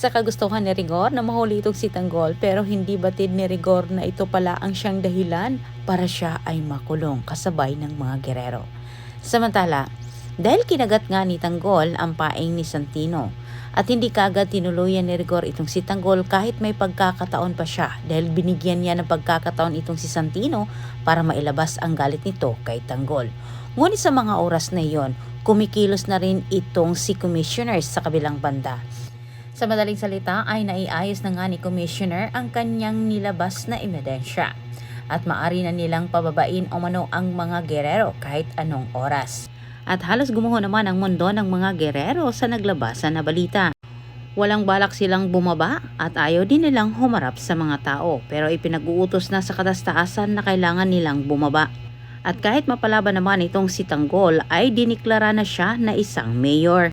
sa kagustuhan ni Rigor na mahuli itong si Tanggol, pero hindi batid ni Rigor na ito pala ang siyang dahilan para siya ay makulong kasabay ng mga gerero. Samantala, dahil kinagat nga ni Tanggol ang paing ni Santino at hindi kaagad tinuluyan ni Rigor itong si Tanggol kahit may pagkakataon pa siya dahil binigyan niya ng pagkakataon itong si Santino para mailabas ang galit nito kay Tanggol. Ngunit sa mga oras na iyon, kumikilos na rin itong si Commissioner sa kabilang banda. Sa madaling salita ay naiayos na nga ni Commissioner ang kanyang nilabas na ebidensya at maari na nilang pababain o mano ang mga gerero kahit anong oras. At halos gumuho naman ang mundo ng mga gerero sa naglabasan na balita. Walang balak silang bumaba at ayaw din nilang humarap sa mga tao, pero ipinag-uutos na sa katastaasan na kailangan nilang bumaba. At kahit mapalaban naman itong si Tanggol ay diniklara na siya na isang mayor.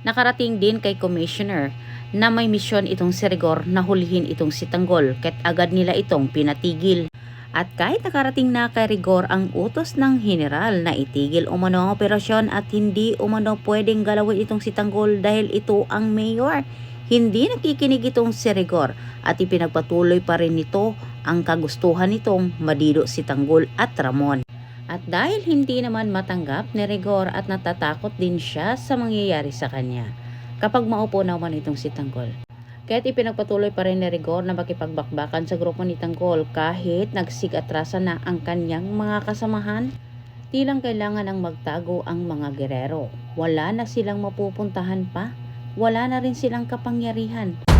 Nakarating din kay Commissioner na may misyon itong si Rigor na hulihin itong si Tanggol kahit agad nila itong pinatigil. At kahit nakarating na kay Rigor ang utos ng general na itigil umano ang operasyon at hindi umano pwedeng galawin itong si Tanggol dahil ito ang mayor, hindi nakikinig itong si Rigor at ipinagpatuloy pa rin nito ang kagustuhan nitong madido si Tanggol at Ramon. At dahil hindi naman matanggap ni Rigor at natatakot din siya sa mangyayari sa kanya kapag maupo naman itong si Tanggol. Kaya't ipinagpatuloy pa rin ni Rigor na makipagbakbakan sa grupo ni Tanggol kahit nagsigatrasan na ang kanyang mga kasamahan. Tilang kailangan ang magtago ang mga gerero. Wala na silang mapupuntahan pa. Wala na rin silang kapangyarihan.